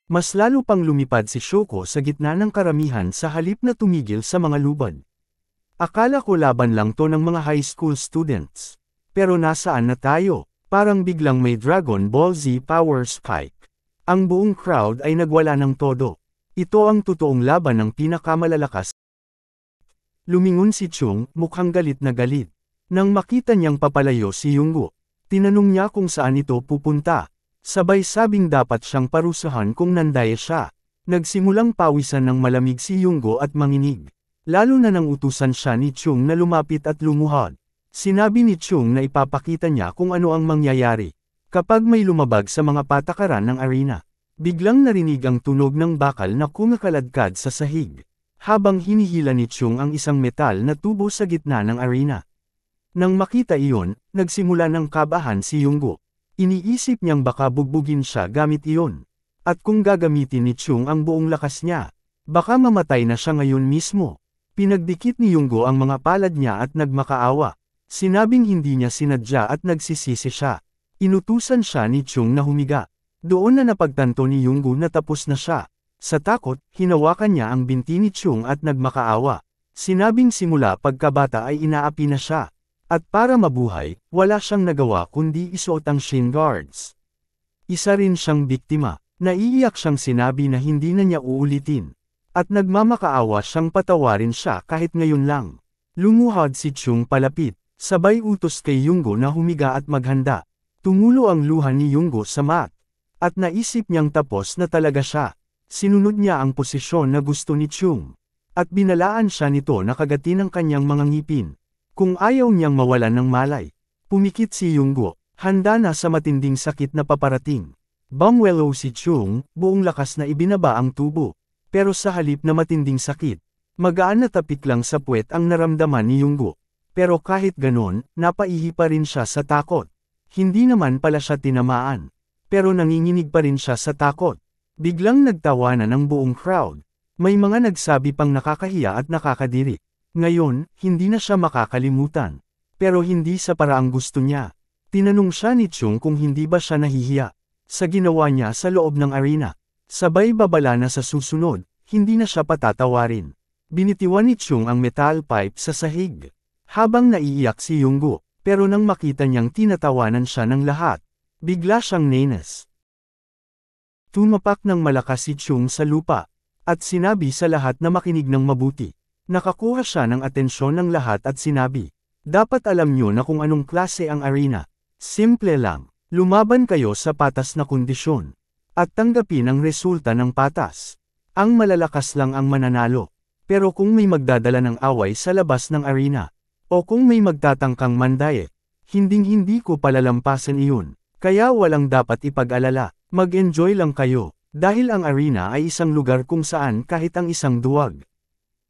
Mas lalo pang lumipad si Shoko sa gitna ng karamihan sa halip na tumigil sa mga lubad. Akala ko laban lang to ng mga high school students. Pero nasaan na tayo? Parang biglang may Dragon Ball Z power spike. Ang buong crowd ay nagwala ng todo. Ito ang totoong laban ng pinakamalalakas. Lumingon si Chung, mukhang galit na galit. Nang makita niyang papalayo si Yunggo, tinanong niya kung saan ito pupunta. Sabay sabing dapat siyang parusahan kung nandaya siya. Nagsimulang pawisan ng malamig si Yunggo at manginig. Lalo na nang utusan siya ni Chung na lumapit at lumuhod. Sinabi ni Chung na ipapakita niya kung ano ang mangyayari kapag may lumabag sa mga patakaran ng arena. Biglang narinig ang tunog ng bakal na kumakaladkad sa sahig, habang hinihila ni Chung ang isang metal na tubo sa gitna ng arena. Nang makita iyon, nagsimula ng kabahan si Yunggo. Iniisip niyang baka bugbugin siya gamit iyon. At kung gagamitin ni Chung ang buong lakas niya, baka mamatay na siya ngayon mismo. Pinagdikit ni Yunggo ang mga palad niya at nagmakaawa. Sinabing hindi niya sinadya at nagsisisi siya. Inutusan siya ni Chung na humiga. Doon na napagtanto ni Yunggo na tapos na siya. Sa takot, hinawakan niya ang binti ni Chung at nagmakaawa. Sinabing simula pagkabata ay inaapi na siya. At para mabuhay, wala siyang nagawa kundi isuot ang shin guards. Isa rin siyang biktima. Naiiyak siyang sinabi na hindi na niya uulitin. At nagmamakaawa siyang patawarin siya kahit ngayon lang. Lumuhod si Chung palapit, sabay utos kay Yunggo na humiga at maghanda. Tumulo ang luha ni Yunggo sa mat. At naisip niyang tapos na talaga siya. Sinunod niya ang posisyon na gusto ni Chung. At binalaan siya nito na kagatin ang kanyang mga ngipin. Kung ayaw niyang mawalan ng malay. Pumikit si Yunggo, handa na sa matinding sakit na paparating. Bumwelo si Chung, buong lakas na ibinaba ang tubo. Pero sa halip na matinding sakit, magaan na tapik lang sa puwet ang naramdaman ni Yunggo. Pero kahit ganon, napaihi pa rin siya sa takot. Hindi naman pala siya tinamaan. Pero nanginginig pa rin siya sa takot. Biglang nagtawanan ang buong crowd. May mga nagsabi pang nakakahiya at nakakadiri. Ngayon, hindi na siya makakalimutan. Pero hindi sa paraang gusto niya. Tinanong siya ni Chung kung hindi ba siya nahihiya sa ginawa niya sa loob ng arena. Sabay babala na sa susunod, hindi na siya patatawarin. Binitiwan ni Chung ang metal pipe sa sahig. Habang naiiyak si Yunggo, pero nang makita niyang tinatawanan siya ng lahat, bigla siyang nenes. Tumapak ng malakas si Chung sa lupa, at sinabi sa lahat na makinig ng mabuti. Nakakuha siya ng atensyon ng lahat at sinabi, dapat alam niyo na kung anong klase ang arena. Simple lang, lumaban kayo sa patas na kondisyon. At tanggapin ang resulta ng patas. Ang malalakas lang ang mananalo. Pero kung may magdadala ng away sa labas ng arena, o kung may magtatangkang mandaye, hinding-hindi ko palalampasan iyon. Kaya walang dapat ipag-alala, mag-enjoy lang kayo, dahil ang arena ay isang lugar kung saan kahit ang isang duwag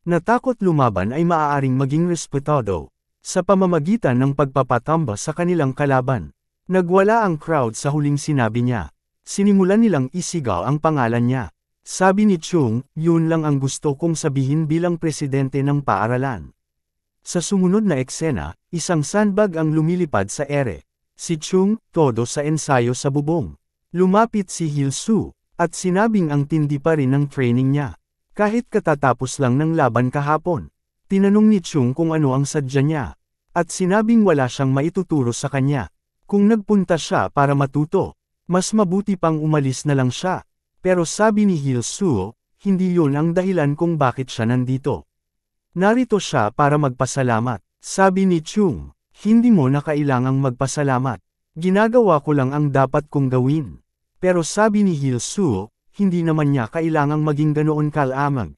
natakot lumaban ay maaaring maging respetado, sa pamamagitan ng pagpapatamba sa kanilang kalaban. Nagwala ang crowd sa huling sinabi niya. Sinimulan nilang isigaw ang pangalan niya. Sabi ni Chung, yun lang ang gusto kong sabihin bilang presidente ng paaralan. Sa sumunod na eksena, isang sandbag ang lumilipad sa ere. Si Chung, todo sa ensayo sa bubong. Lumapit si Hil-Su, at sinabing ang tindi pa rin ng training niya. Kahit katatapos lang ng laban kahapon. Tinanong ni Chung kung ano ang sadya niya. At sinabing wala siyang maituturo sa kanya. Kung nagpunta siya para matuto, mas mabuti pang umalis na lang siya. Pero sabi ni Hil-Su, hindi yun ang dahilan kung bakit siya nandito. Narito siya para magpasalamat. Sabi ni Chung, hindi mo na kailangang magpasalamat. Ginagawa ko lang ang dapat kong gawin. Pero sabi ni Hil-Su, hindi naman niya kailangang maging ganoon kalamag.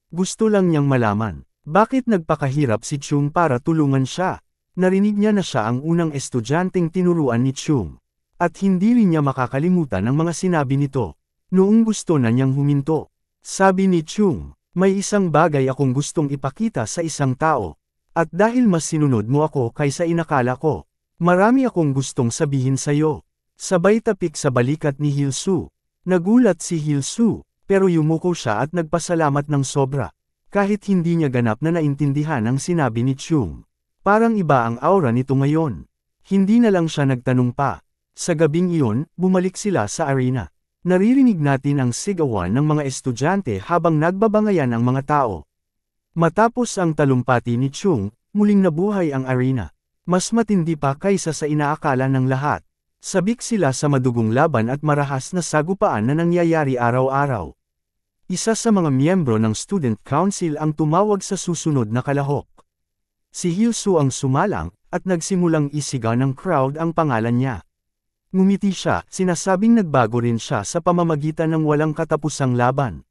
Gusto lang niyang malaman, bakit nagpakahirap si Chung para tulungan siya. Narinig niya na siya ang unang estudyanteng tinuruan ni Chung. At hindi rin niya makakalimutan ang mga sinabi nito. Noong gusto na niyang huminto. Sabi ni Chung, may isang bagay akong gustong ipakita sa isang tao. At dahil mas sinunod mo ako kaysa inakala ko, marami akong gustong sabihin sa'yo. Sabay tapik sa balikat ni Hil-Su. Nagulat si Hil-Su, pero yumuko siya at nagpasalamat ng sobra. Kahit hindi niya ganap na naintindihan ang sinabi ni Chung. Parang iba ang aura nito ngayon. Hindi na lang siya nagtanong pa. Sa gabing iyon, bumalik sila sa arena. Naririnig natin ang sigawan ng mga estudyante habang nagbabangayan ang mga tao. Matapos ang talumpati ni Chung, muling nabuhay ang arena. Mas matindi pa kaysa sa inaakala ng lahat. Sabik sila sa madugong laban at marahas na sagupaan na nangyayari araw-araw. Isa sa mga miyembro ng Student Council ang tumawag sa susunod na kalahok. Si Hilsu ang sumalang, at nagsimulang isigaw ng crowd ang pangalan niya. Ngumiti siya, sinasabing nagbago rin siya sa pamamagitan ng walang katapusang laban.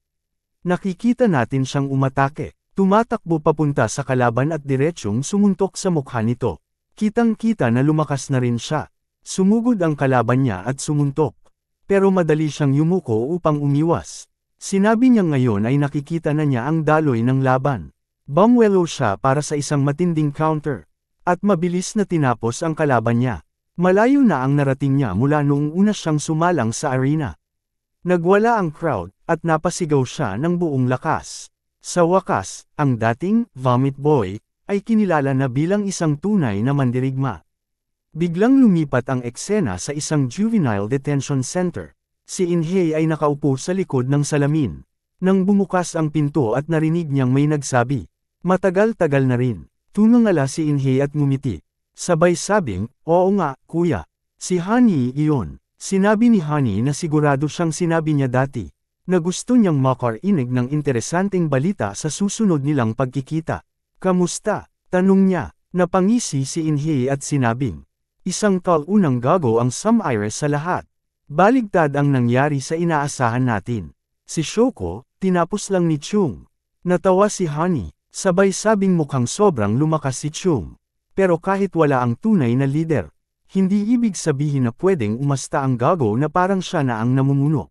Nakikita natin siyang umatake, tumatakbo papunta sa kalaban at diretsyong sumuntok sa mukha nito. Kitang-kita na lumakas na rin siya. Sumugod ang kalaban niya at sumuntok. Pero madali siyang yumuko upang umiwas. Sinabi niya ngayon ay nakikita na niya ang daloy ng laban. Bumwelo siya para sa isang matinding counter. At mabilis na tinapos ang kalaban niya. Malayo na ang narating niya mula noong una siyang sumalang sa arena. Nagwala ang crowd, at napasigaw siya ng buong lakas. Sa wakas, ang dating Vomit Boy ay kinilala na bilang isang tunay na mandirigma. Biglang lumipat ang eksena sa isang juvenile detention center. Si In-hye ay nakaupo sa likod ng salamin. Nang bumukas ang pinto at narinig niyang may nagsabi, "Matagal-tagal na rin." Tumangala si In-hye at ngumiti. Sabay sabing, "Oo nga, kuya. Si Honey iyon." Sinabi ni Honey na sigurado siyang sinabi niya dati, na gusto niyang makarinig ng interesanteng balita sa susunod nilang pagkikita. "Kamusta?" tanong niya. Napangisi si In-hye at sinabing, "Isang unang gago ang Sumire sa lahat." Baligtad ang nangyari sa inaasahan natin. Si Shoko, tinapos lang ni Chung. Natawa si Honey. Sabay sabing mukhang sobrang lumakas si Chung. Pero kahit wala ang tunay na leader, hindi ibig sabihin na pwedeng umasta ang gago na parang siya na ang namumuno.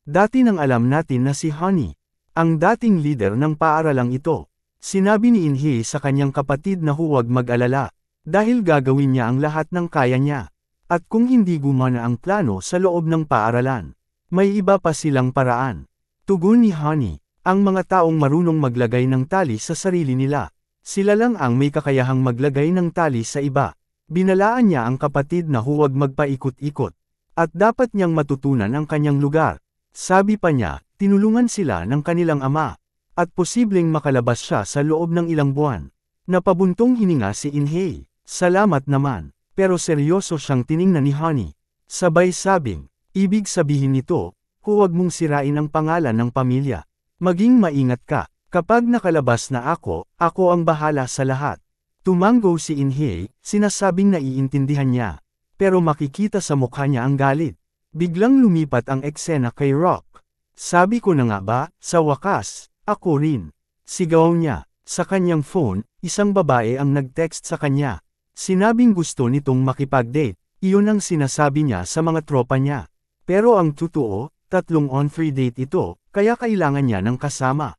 Dati nang alam natin na si Honey, ang dating leader ng paaralang ito. Sinabi ni In-hye sa kanyang kapatid na huwag mag-alala, dahil gagawin niya ang lahat ng kaya niya. At kung hindi gumana ang plano sa loob ng paaralan, may iba pa silang paraan. Tugon ni Honey. Ang mga taong marunong maglagay ng tali sa sarili nila. Sila lang ang may kakayahang maglagay ng tali sa iba. Binalaan niya ang kapatid na huwag magpaikot-ikot. At dapat niyang matutunan ang kanyang lugar. Sabi pa niya, tinulungan sila ng kanilang ama. At posibleng makalabas siya sa loob ng ilang buwan. Napabuntong hininga si In-hye. Salamat naman. Pero seryoso siyang tiningnan ni Honey. Sabay sabing, ibig sabihin nito, huwag mong sirain ang pangalan ng pamilya. Maging maingat ka, kapag nakalabas na ako ang bahala sa lahat. Tumango si In-hye, sinasabing naiintindihan niya. Pero makikita sa mukha niya ang galit. Biglang lumipat ang eksena kay Rock. Sabi ko na nga ba, sa wakas, ako rin. Sigaw niya. Sa kanyang phone, isang babae ang nag-text sa kanya. Sinabing gusto nitong makipag-date, iyon ang sinasabi niya sa mga tropa niya. Pero ang totoo, 3 on-free date ito, kaya kailangan niya ng kasama.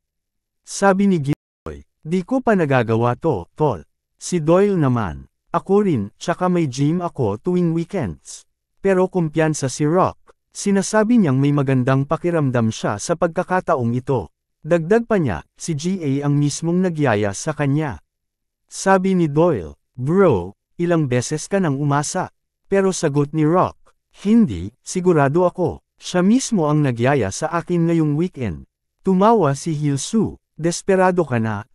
Sabi ni Gilroy, "Di ko pa nagagawa to, tol." Si Doyle naman, "Ako rin, tsaka may gym ako tuwing weekends." Pero kumpiyansa si Rock, sinasabi niyang may magandang pakiramdam siya sa pagkakataong ito. Dagdag pa niya, si GA ang mismong nagyaya sa kanya. Sabi ni Doyle, "Bro, ilang beses ka nang umasa." Pero sagot ni Rock, "Hindi, sigurado ako. Siya mismo ang nagyaya sa akin ngayong weekend." Tumawa si Hilsu, "Desperado ka na,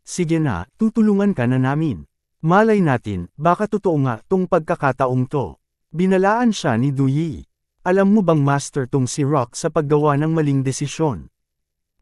sige na, tutulungan ka na namin. Malay natin, baka totoo nga tong pagkakataong to." Binalaan siya ni Duyi. "Alam mo bang master tong si Rock sa paggawa ng maling desisyon?"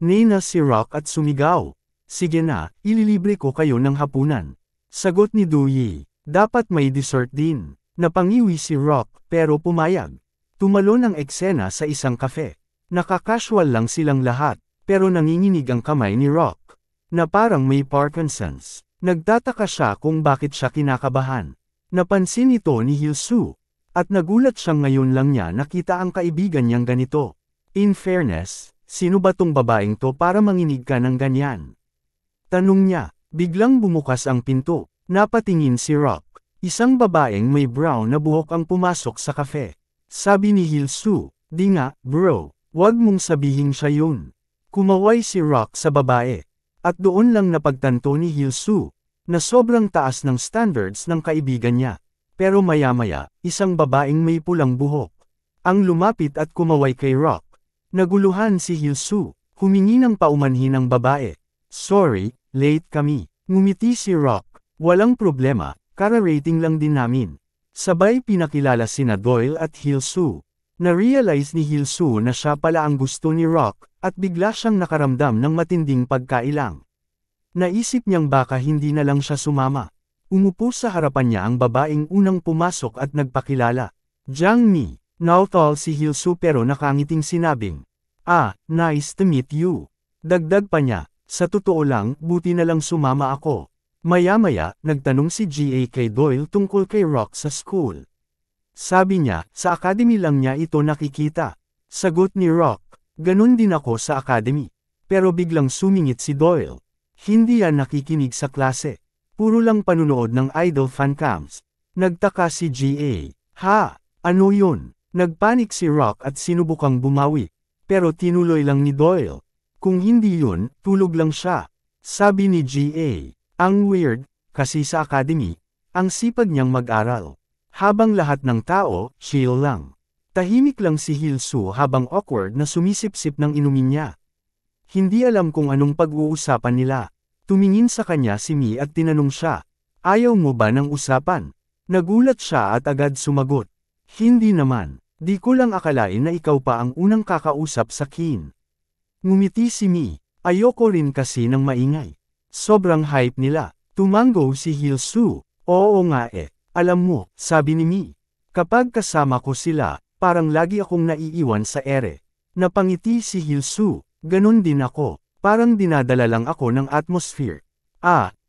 Nina si Rock at sumigaw. "Sige na, ililibre ko kayo ng hapunan." Sagot ni Duyi, "Dapat may dessert din." Napangiwi si Rock, pero pumayag. Tumalon ang eksena sa isang kafe. Nakakasual lang silang lahat, pero nanginginig ang kamay ni Rock, na parang may Parkinson's. Nagtataka siya kung bakit siya kinakabahan. Napansin ito ni Hilsu, at nagulat siyang ngayon lang niya nakita ang kaibigan niyang ganito. In fairness, sino ba tong babaeng to para manginig ka ng ganyan? Tanong niya. Biglang bumukas ang pinto. Napatingin si Rock. Isang babaeng may brown na buhok ang pumasok sa kafe. Sabi ni Hilsu, "Di nga, bro, wag mong sabihin siya yun." Kumaway si Rock sa babae. At doon lang napagtanto ni Hilsu, na sobrang taas ng standards ng kaibigan niya. Pero maya-maya, isang babaeng may pulang buhok ang lumapit at kumaway kay Rock. Naguluhan si Hilsu, humingi ng paumanhin ang babae. Sorry, late kami. Ngumiti si Rock. Walang problema, kara-rating lang din namin. Sabay pinakilala sina Doyle at Hilsu. Na-realize ni Hilsu na siya pala ang gusto ni Rock, at bigla siyang nakaramdam ng matinding pagkailang. Naisip niyang baka hindi na lang siya sumama. Umupo sa harapan niya ang babaeng unang pumasok at nagpakilala. Jiang Mi. Nautol si Hilsu pero nakangiting sinabing, nice to meet you. Dagdag pa niya, sa totoo lang, buti na lang sumama ako. Maya-maya, nagtanong si GA kay Doyle tungkol kay Rock sa school. Sabi niya, sa academy lang niya ito nakikita. Sagot ni Rock, ganun din ako sa academy. Pero biglang sumingit si Doyle. Hindi yan nakikinig sa klase. Puro lang panunood ng idol fancams. Nagtaka si GA. Ano yun? Nagpanik si Rock at sinubukang bumawi. Pero tinuloy lang ni Doyle. Kung hindi yun, tulog lang siya. Sabi ni GA. Ang weird, kasi sa academy, ang sipag niyang mag-aral. Habang lahat ng tao, chill lang. Tahimik lang si Hilsu habang awkward na sumisip-sip ng inumin niya. Hindi alam kung anong pag-uusapan nila. Tumingin sa kanya si Mi at tinanong siya. Ayaw mo ba ng usapan? Nagulat siya at agad sumagot. Hindi naman. Di ko lang akalain na ikaw pa ang unang kakausap sa kin. Ngumiti si Mi. Ayoko rin kasi ng maingay. Sobrang hype nila. Tumango si Hilsu. Oo nga Alam mo, sabi ni Mi. Kapag kasama ko sila, parang lagi akong naiiwan sa ere. Napangiti si Hilsu. Ganon din ako. Parang dinadala lang ako ng atmosphere.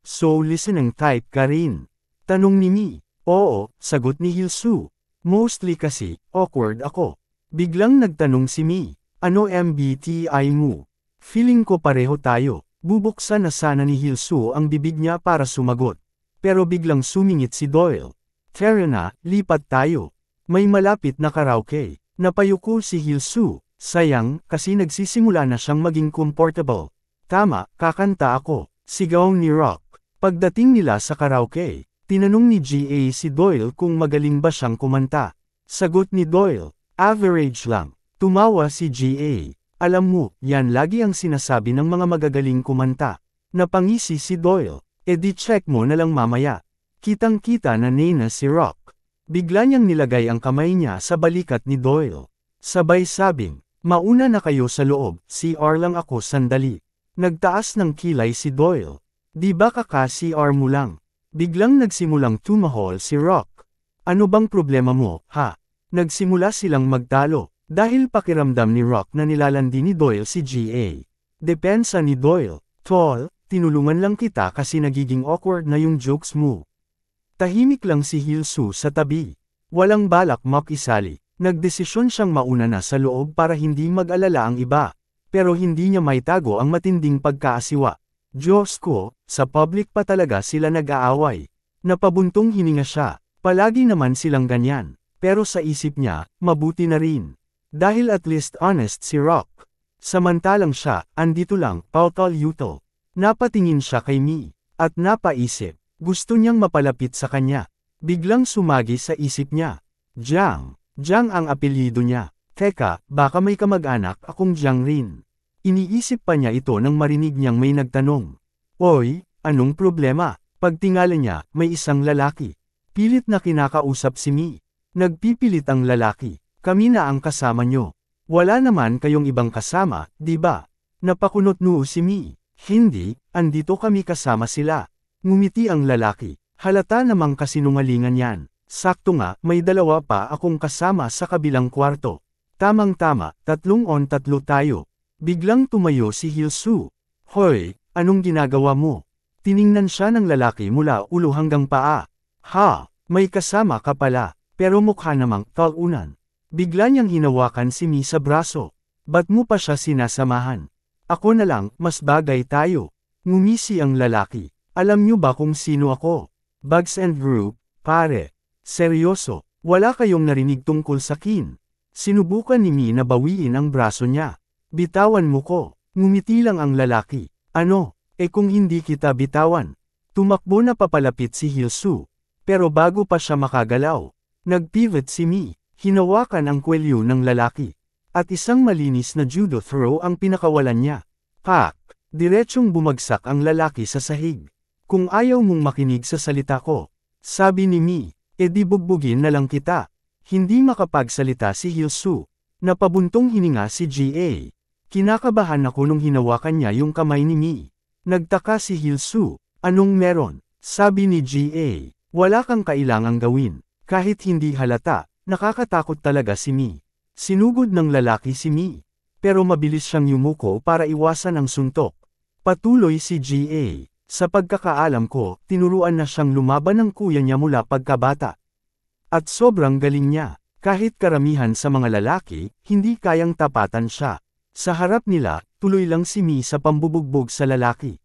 So listening type ka rin? Tanong ni Mi. Oo, sagot ni Hilsu. Mostly kasi, awkward ako. Biglang nagtanong si Mi. Ano MBTI mo? Feeling ko pareho tayo. Bubuksan na sana ni Hilsu ang bibig niya para sumagot. Pero biglang sumingit si Doyle. Tara na, lipat tayo. May malapit na karaoke. Napayuko si Hilsu. Sayang, kasi nagsisimula na siyang maging comfortable. Tama, kakanta ako. Sigaw ni Rock. Pagdating nila sa karaoke, tinanong ni GA si Doyle kung magaling ba siyang kumanta. Sagot ni Doyle, average lang. Tumawa si GA. Alam mo, yan lagi ang sinasabi ng mga magagaling kumanta. Napangisi si Doyle. Di check mo na lang mamaya. Kitang-kita na nena si Rock. Bigla niyang nilagay ang kamay niya sa balikat ni Doyle. Sabay sabing, mauna na kayo sa loob, CR lang ako sandali. Nagtaas ng kilay si Doyle. Di ba kaka-CR mo lang? Biglang nagsimulang tumahol si Rock. Ano bang problema mo, ha? Nagsimula silang magtalo, dahil pakiramdam ni Rock na nilalandi ni Doyle si GA. Depensa ni Doyle, Tol, tinulungan lang kita kasi nagiging awkward na yung jokes mo. Tahimik lang si Hilsu sa tabi. Walang balak makisali. Nagdesisyon siyang mauna na sa loob para hindi mag-alala ang iba. Pero hindi niya maitago ang matinding pagkaasiwa. Diyos ko, sa public pa talaga sila nag-aaway. Napabuntong hininga siya. Palagi naman silang ganyan. Pero sa isip niya, mabuti na rin. Dahil at least honest si Rock. Samantalang siya, andito lang, pautol-utol. Napatingin siya kay Mi. At napaisip, gusto niyang mapalapit sa kanya. Biglang sumagi sa isip niya. Jiang ang apelyido niya. Teka, baka may kamag-anak akong Jiang rin. Iniisip pa niya ito nang marinig niyang may nagtanong. Oy, anong problema? Pagtingala niya, may isang lalaki. Pilit na kinakausap si Mi. Nagpipilit ang lalaki. Kami na ang kasama nyo. Wala naman kayong ibang kasama, di ba? Napakunot noo si Mi. Hindi, andito kami kasama sila. Ngumiti ang lalaki. Halata namang kasinungalingan yan. Sakto nga, may dalawa pa akong kasama sa kabilang kwarto. Tamang-tama, 3-on-3 tayo. Biglang tumayo si Hilsu. Hoy, anong ginagawa mo? Tiningnan siya ng lalaki mula ulo hanggang paa. May kasama ka pala, pero mukha namang talunan. Bigla niyang hinawakan si Mi sa braso. Ba't mo pa siya sinasamahan? Ako na lang, mas bagay tayo. Ngumisi ang lalaki. Alam niyo ba kung sino ako? Bugs and Group, pare. Seryoso, wala kayong narinig tungkol sa kin. Sinubukan ni Mi na bawiin ang braso niya. Bitawan mo ko. Ngumiti lang ang lalaki. Ano, kung hindi kita bitawan? Tumakbo na papalapit si Hilsu. Pero bago pa siya makagalaw, nag-pivot si Mi. Hinawakan ang kwelyo ng lalaki. At isang malinis na judo throw ang pinakawalan niya. Pak! Diretsyong bumagsak ang lalaki sa sahig. Kung ayaw mong makinig sa salita ko, sabi ni Mi, edi bugbugin na lang kita. Hindi makapagsalita si Hilsu. Napabuntong hininga si Ga. Kinakabahan ako nung hinawakan niya yung kamay ni Mi. Nagtaka si Hilsu, anong meron? Sabi ni Ga, wala kang kailangang gawin. Kahit hindi halata, nakakatakot talaga si Mi. Sinugod ng lalaki si Mi. Pero mabilis siyang yumuko para iwasan ang suntok. Patuloy si Ga. Sa pagkakaalam ko, tinuruan na siyang lumaban ng kuya niya mula pagkabata. At sobrang galing niya. Kahit karamihan sa mga lalaki, hindi kayang tapatan siya. Sa harap nila, tuloy lang si Mi sa pambubugbog sa lalaki.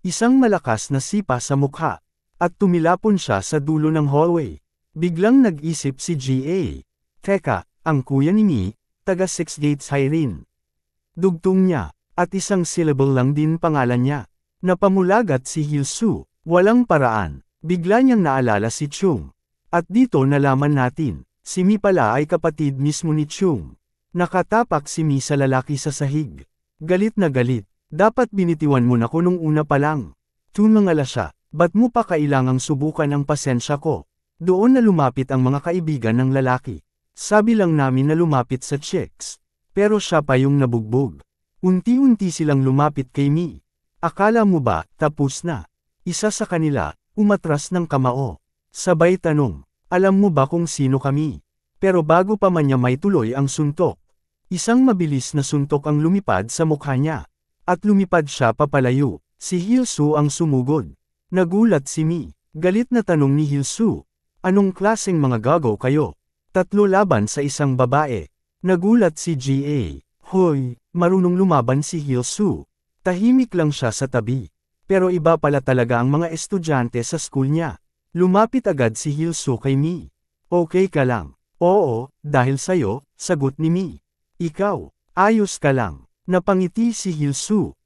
Isang malakas na sipa sa mukha. At tumilapon siya sa dulo ng hallway. Biglang nag-isip si Ga. Teka, ang kuya ni Mi, taga 6 Gates High rin. Dugtong niya, at isang syllable lang din pangalan niya. Napamulagat si Hilsu, walang paraan. Bigla niyang naalala si Chung. At dito nalaman natin, si Mi pala ay kapatid mismo ni Chung. Nakatapak si Mi sa lalaki sa sahig. Galit na galit, dapat binitiwan mo na ko nung una pa lang. Tumangala siya, ba't mo pa kailangang subukan ang pasensya ko? Doon na lumapit ang mga kaibigan ng lalaki. Sabi lang namin na lumapit sa chicks. Pero siya pa yung nabugbog. Unti-unti silang lumapit kay Mi. Akala mo ba, tapos na? Isa sa kanila, umatras ng kamao. Sabay tanong, alam mo ba kung sino kami? Pero bago pa man niya may tuloy ang suntok. Isang mabilis na suntok ang lumipad sa mukha niya. At lumipad siya papalayo. Si Hilsu ang sumugod. Nagulat si Mi. Galit na tanong ni Hilsu. Anong klaseng mga gago kayo? 3 laban sa isang babae. Nagulat si Ga. Hoy, marunong lumaban si Hilsu. Tahimik lang siya sa tabi. Pero iba pala talaga ang mga estudyante sa school niya. Lumapit agad si Hilsu kay Mi. Okay ka lang? Oo, dahil sayo, sagot ni Mi. Ikaw, ayos ka lang. Napangiti si Hilsu.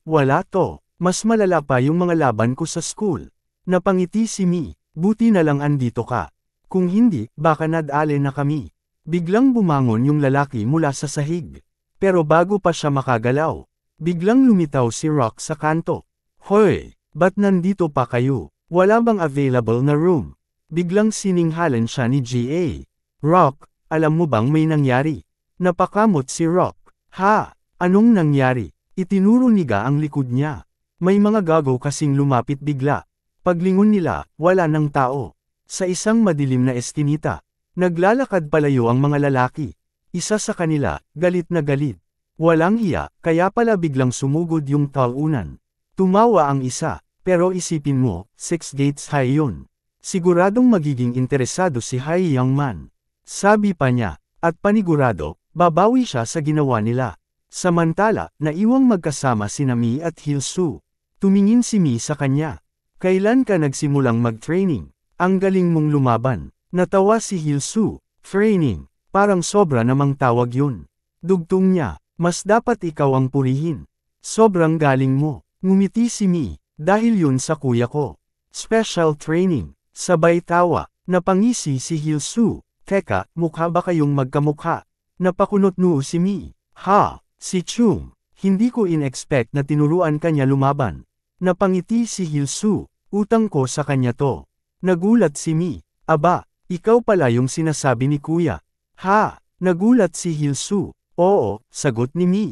Wala to. Mas malala pa yung mga laban ko sa school. Napangiti si Mi. Buti na lang andito ka. Kung hindi, baka nadale na kami. Biglang bumangon yung lalaki mula sa sahig. Pero bago pa siya makagalaw, biglang lumitaw si Rock sa kanto. Hoy, ba't nandito pa kayo? Wala bang available na room? Biglang sininghalan siya ni Ga. Rock, alam mo bang may nangyari? Napakamot si Rock. Ha? Anong nangyari? Itinuro ni Ga ang likod niya. May mga gago kasing lumapit bigla. Paglingon nila, wala ng tao. Sa isang madilim na eskinita, naglalakad palayo ang mga lalaki. Isa sa kanila, galit na galit. Walang hiya, kaya pala biglang sumugod yung talunan. Tumawa ang isa, pero isipin mo, 6 Gates High yun. Siguradong magiging interesado si Hai Young Man. Sabi pa niya, at panigurado, babawi siya sa ginawa nila. Samantala, naiwang magkasama si Mi at Hilsu. Tumingin si Mi sa kanya. Kailan ka nagsimulang mag-training? Ang galing mong lumaban. Natawa si Hilsu. Training, parang sobra namang tawag yun. Dugtong niya. Mas dapat ikaw ang purihin. Sobrang galing mo. Ngumiti si Mi, dahil yun sa kuya ko. Special training. Sabay tawa. Napangisi si Hilsu. Teka, mukha ba kayong magkamukha? Napakunot noo si Mi. Ha, si Chung. Hindi ko in-expect na tinuruan kanya lumaban. Napangiti si Hilsu. Utang ko sa kanya to. Nagulat si Mi. Aba, ikaw pala yung sinasabi ni kuya. Ha, nagulat si Hilsu. Oo, sagot ni Mi.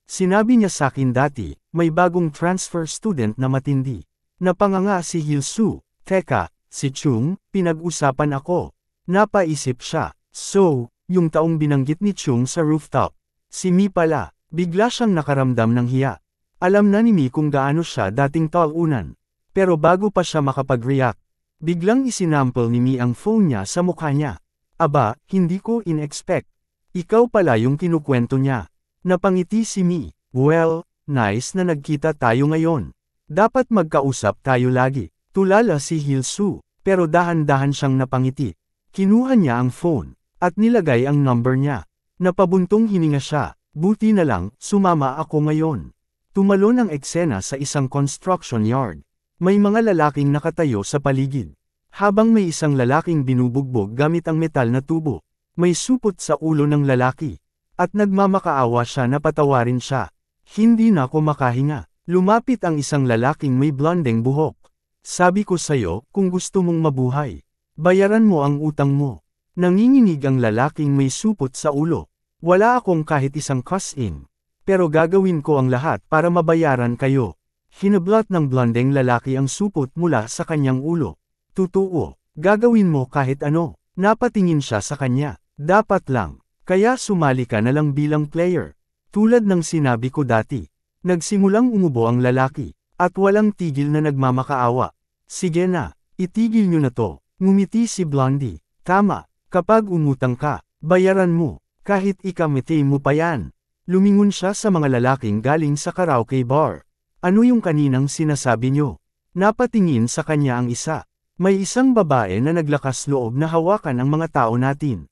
Sinabi niya sakin dati, may bagong transfer student na matindi. Napanganga si Hilsu. Teka, si Chung, pinag-usapan ako. Napaisip siya. So, yung taong binanggit ni Chung sa rooftop. Si Mi pala, bigla siyang nakaramdam ng hiya. Alam na ni Mi kung gaano siya dating talunan. Pero bago pa siya makapag-react, biglang isinample ni Mi ang phone niya sa mukha niya. Aba, hindi ko in-expect. Ikaw pala yung kinukwento niya. Napangiti si Mi. Well, nice na nagkita tayo ngayon. Dapat magkausap tayo lagi. Tulala si Hilsu, pero dahan-dahan siyang napangiti. Kinuha niya ang phone, at nilagay ang number niya. Napabuntong hininga siya. Buti na lang, sumama ako ngayon. Tumalon ang eksena sa isang construction yard. May mga lalaking nakatayo sa paligid. Habang may isang lalaking binubugbog gamit ang metal na tubo. May supot sa ulo ng lalaki. At nagmamakaawa siya na patawarin siya. Hindi na ako makahinga. Lumapit ang isang lalaking may blondeng buhok. Sabi ko sa'yo, kung gusto mong mabuhay, bayaran mo ang utang mo. Nanginginig ang lalaking may supot sa ulo. Wala akong kahit isang cash-in. Pero gagawin ko ang lahat para mabayaran kayo. Hinablot ng blondeng lalaki ang supot mula sa kanyang ulo. Totoo, gagawin mo kahit ano. Napatingin siya sa kanya. Dapat lang. Kaya sumali ka na lang bilang player. Tulad ng sinabi ko dati. Nagsimulang umubo ang lalaki. At walang tigil na nagmamakaawa. Sige na, itigil nyo na to. Ngumiti si Blondie. Tama, kapag umutang ka, bayaran mo. Kahit ikamete mo pa yan. Lumingon siya sa mga lalaking galing sa karaoke bar. Ano yung kaninang sinasabi nyo? Napatingin sa kanya ang isa. May isang babae na naglakas loob na hawakan ang mga tao natin.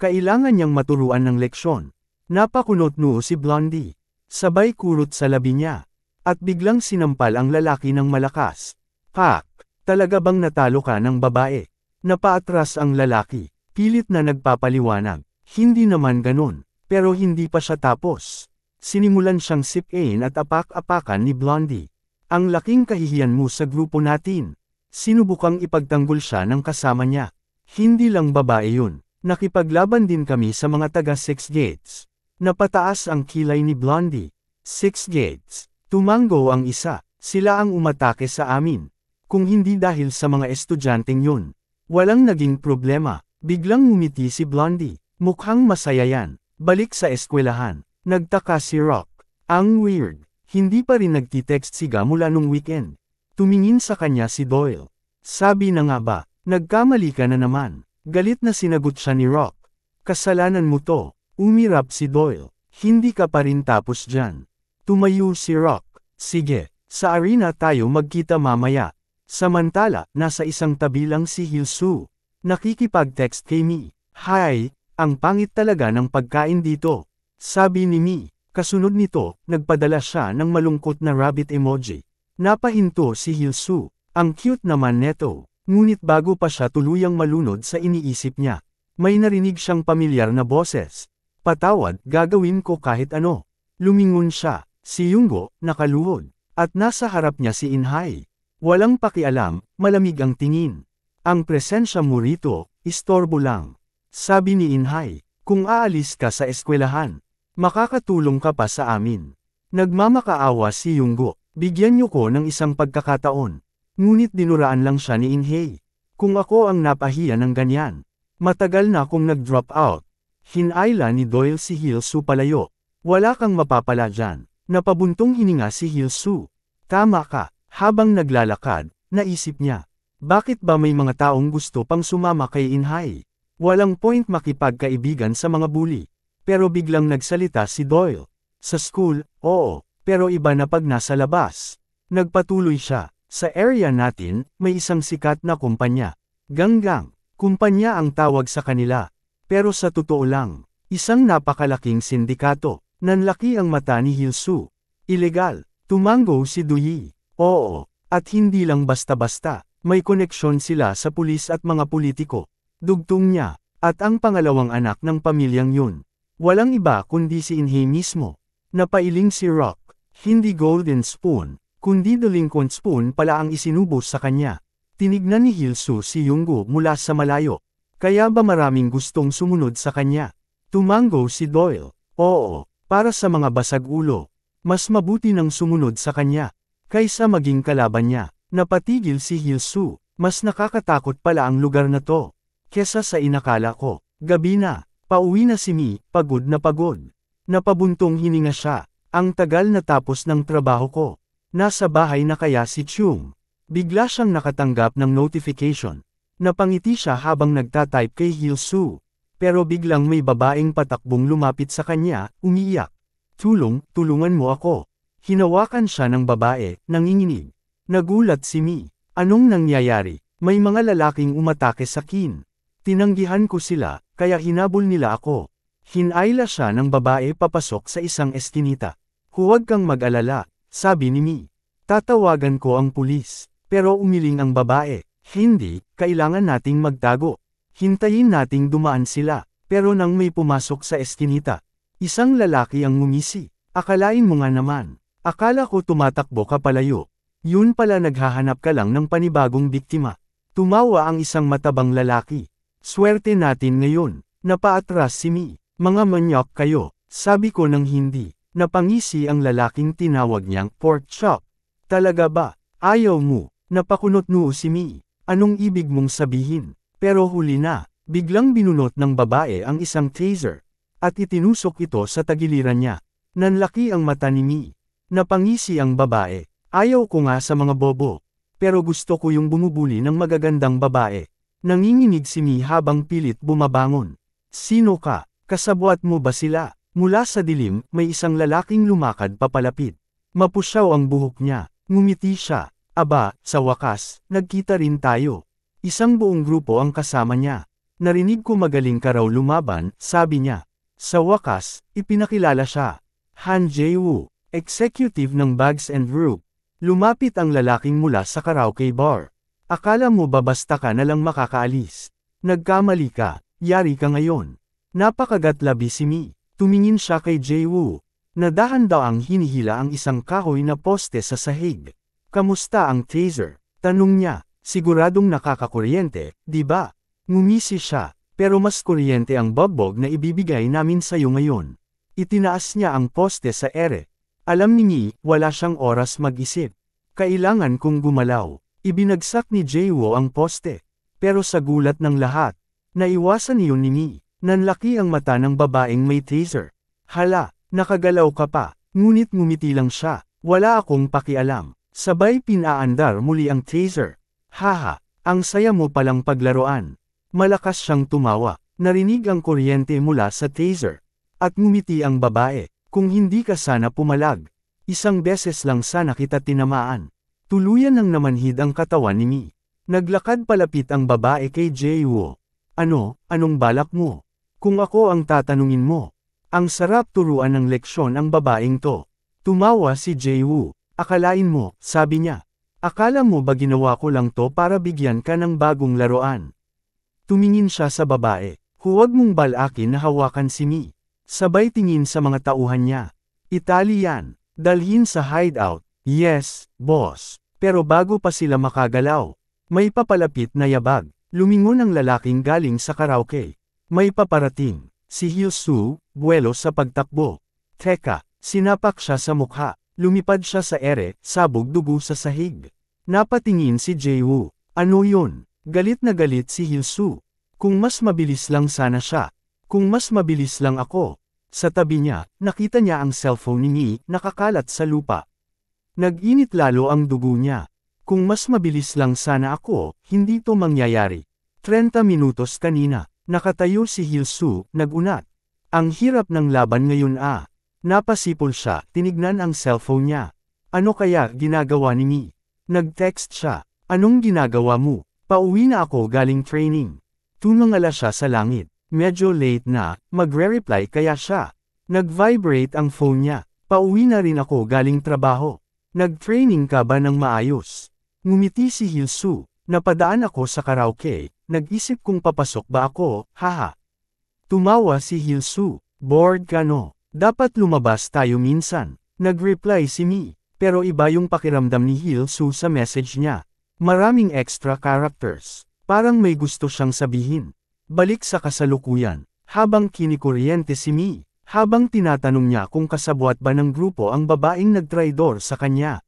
Kailangan niyang maturuan ng leksyon. Napakunot noo si Blondie. Sabay kurot sa labi niya. At biglang sinampal ang lalaki ng malakas. Pak! Talaga bang natalo ka ng babae? Napaatras ang lalaki. Pilit na nagpapaliwanag. Hindi naman ganon. Pero hindi pa siya tapos. Sinimulan siyang sip-in at apak-apakan ni Blondie. Ang laking kahihiyan mo sa grupo natin. Sinubukang ipagtanggol siya ng kasama niya. Hindi lang babae yun. Nakipaglaban din kami sa mga taga Six Gates. Napataas ang kilay ni Blondie. Six Gates. Tumango ang isa. Sila ang umatake sa amin. Kung hindi dahil sa mga estudyanteng yun. Walang naging problema. Biglang ngumiti si Blondie. Mukhang masaya yan. Balik sa eskwelahan. Nagtaka si Rock. Ang weird. Hindi pa rin nagtitext si Ga mula nung weekend. Tumingin sa kanya si Doyle. Sabi na nga ba, nagkamali ka na naman. Galit na sinagot siya ni Rock. Kasalanan mo to. Umirap si Doyle. Hindi ka pa rin tapos dyan. Tumayo si Rock. Sige, sa arena tayo magkita mamaya. Samantala, nasa isang tabi lang si Hilsu. Nakikipag-text kay Mi. Hi, ang pangit talaga ng pagkain dito. Sabi ni Mi. Kasunod nito, nagpadala siya ng malungkot na rabbit emoji. Napahinto si Hilsu. Ang cute naman neto. Ngunit bago pa siya tuluyang malunod sa iniisip niya, may narinig siyang pamilyar na boses. Patawad, gagawin ko kahit ano. Lumingon siya, si Yunggo, nakaluhod, at nasa harap niya si Inhay. Walang pakialam, malamig ang tingin. Ang presensya mo rito, istorbo lang. Sabi ni Inhay, kung aalis ka sa eskwelahan, makakatulong ka pa sa amin. Nagmamakaawa si Yunggo, bigyan niyo ko ng isang pagkakataon. Ngunit dinuraan lang siya ni Inhay. Kung ako ang napahiya ng ganyan. Matagal na akong nag-drop out. Hinayla ni Doyle si Hilsu palayo. Wala kang mapapala dyan. Napabuntong hininga si Hilsu. Tama ka. Habang naglalakad, naisip niya. Bakit ba may mga taong gusto pang sumama kay Inhay? Walang point makipagkaibigan sa mga bully. Pero biglang nagsalita si Doyle. Sa school, oo. Pero iba na pag nasa labas. Nagpatuloy siya. Sa area natin, may isang sikat na kumpanya. Ganggang. Kumpanya ang tawag sa kanila. Pero sa totoo lang, isang napakalaking sindikato. Nanlaki ang mata ni Hilsu. Ilegal. Tumango si Duyi. Oo. At hindi lang basta-basta. May koneksyon sila sa pulis at mga politiko. Dugtong niya. At ang pangalawang anak ng pamilyang yun. Walang iba kundi si Inhay mismo. Napailing si Rock. Hindi golden spoon. Kundi delinquent spoon pala ang isinubos sa kanya. Tinignan ni Hilsu si Yunggo mula sa malayo. Kaya ba maraming gustong sumunod sa kanya? Tumango si Doyle. Oo, para sa mga basag ulo. Mas mabuti nang sumunod sa kanya. Kaysa maging kalaban niya. Napatigil si Hilsu. Mas nakakatakot pala ang lugar na to. Kesa sa inakala ko. Gabi na. Pauwi na si Mi, pagod na pagod. Napabuntong hininga siya. Ang tagal na tapos ng trabaho ko. Nasa bahay na kaya si Chung. Bigla siyang nakatanggap ng notification. Napangiti siya habang nagtatype kay Hilsu. Pero biglang may babaeng patakbong lumapit sa kanya, umiiyak. Tulungan mo ako. Hinawakan siya ng babae, nanginginig. Nagulat si Mi. Anong nangyayari? May mga lalaking umatake sa akin. Tinanggihan ko sila, kaya hinabol nila ako. Hinayla siya ng babae papasok sa isang eskinita. Huwag kang mag-alala. Sabi ni Mi. Tatawagan ko ang pulis. Pero umiling ang babae. Hindi, kailangan nating magtago. Hintayin nating dumaan sila. Pero nang may pumasok sa eskinita, isang lalaki ang ngumisi. Akalain mo nga naman. Akala ko tumatakbo ka palayo. Yun pala naghahanap ka lang ng panibagong biktima. Tumawa ang isang matabang lalaki. Swerte natin ngayon. Napaatras si Mi. Mga manyak kayo. Sabi ko ng hindi. Napangisi ang lalaking tinawag niyang pork chop. Talaga ba? Ayaw mo. Napakunot noo si Mi. Anong ibig mong sabihin? Pero huli na. Biglang binunot ng babae ang isang taser. At itinusok ito sa tagiliran niya. Nanlaki ang mata ni Mi. Napangisi ang babae. Ayaw ko nga sa mga bobo. Pero gusto ko yung bumubuli ng magagandang babae. Nanginginig si Mi habang pilit bumabangon. Sino ka? Kasabwat mo ba sila? Mula sa dilim, may isang lalaking lumakad papalapit. Mapusyaw ang buhok niya. Ngumiti siya. Aba, sa wakas, nagkita rin tayo. Isang buong grupo ang kasama niya. Narinig ko magaling ka raw lumaban, sabi niya. Sa wakas, ipinakilala siya. Han Jae-woo, executive ng Bags and Group. Lumapit ang lalaking mula sa karaoke bar. Akala mo ba basta ka na lang makakaalis? Nagkamali ka, yari ka ngayon. Napakagatlabi si Mi. Tumingin siya kay Jae-woo. Nadahan daw ang hinihila ang isang kahoy na poste sa sahig. Kamusta ang taser? Tanong niya. Siguradong nakakakuryente, di ba? Ngumisi siya, pero mas kuryente ang bobbog na ibibigay namin sa'yo ngayon. Itinaas niya ang poste sa ere. Alam ni Mi, wala siyang oras mag-isip. Kailangan kong gumalaw. Ibinagsak ni Jae-woo ang poste. Pero sa gulat ng lahat, naiwasan niyon ni Mi. Nanlaki ang mata ng babaeng may taser. Hala, nakagalaw ka pa. Ngunit ngumiti lang siya. Wala akong pakialam. Sabay pinaandar muli ang taser. Haha, ang saya mo palang paglaruan. Malakas siyang tumawa. Narinig ang kuryente mula sa taser. At ngumiti ang babae. Kung hindi ka sana pumalag. Isang beses lang sana kita tinamaan. Tuluyan nang namanhid ang katawan ni Mi. Naglakad palapit ang babae kay Jae-woo. Anong balak mo? Kung ako ang tatanungin mo. Ang sarap turuan ng leksyon ang babaeng to. Tumawa si Jae-woo. Akalain mo, sabi niya. Akala mo ba ginawa ko lang to para bigyan ka ng bagong laruan? Tumingin siya sa babae. Huwag mong balakin na hawakan si Mi. Sabay tingin sa mga tauhan niya. Italian, dalhin sa hideout. Yes, boss. Pero bago pa sila makagalaw, may papalapit na yabag. Lumingon ang lalaking galing sa karaoke. May paparating. Si Hyul-soo, buwelo sa pagtakbo. Teka, sinapak siya sa mukha. Lumipad siya sa ere, sabog dugo sa sahig. Napatingin si Jae-woo. Ano yun? Galit na galit si Hyul-soo. Kung mas mabilis lang sana siya. Kung mas mabilis lang ako. Sa tabi niya, nakita niya ang cellphone ni Mi nakakalat sa lupa. Nag-init lalo ang dugo niya. Kung mas mabilis lang sana ako, hindi to mangyayari. 30 minutos kanina, nakatayo si Hyul-soo, nagunat. Ang hirap ng laban ngayon ah. Napasipol siya, tinignan ang cellphone niya. Ano kaya ginagawa ni Mi? Nag-text siya. Anong ginagawa mo? Pauwi na ako galing training. Tumangala siya sa langit. Medyo late na, magre-reply kaya siya. Nag-vibrate ang phone niya. Pauwi na rin ako galing trabaho. Nag-training ka ba ng maayos? Ngumiti si Hyul-soo. Napadaan ako sa karaoke. Nag-isip kung papasok ba ako, haha. Tumawa si Hyul-soo. Bored ka no? Dapat lumabas tayo minsan. Nag-reply si Mi. Pero iba yung pakiramdam ni Hyul-soo sa message niya. Maraming extra characters. Parang may gusto siyang sabihin. Balik sa kasalukuyan. Habang kinikuryente si Mi. Habang tinatanong niya kung kasabwat ba ng grupo ang babaeng nagtraidor sa kanya.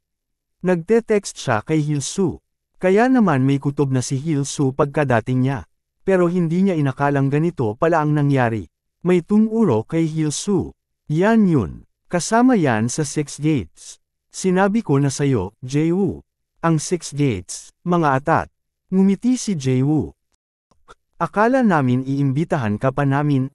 Nagte-text siya kay Hyul-soo. Kaya naman may kutob na si Hyul-soo pagkadating niya. Pero hindi niya inakalang ganito pala ang nangyari. May tumuro kay Hyul-soo. Yan yun. Kasama yan sa 6 gates. Sinabi ko na sayo, Jae-woo. Ang 6 gates, mga atat. Ngumiti si Jae-woo. Akala namin iimbitahan ka pa namin,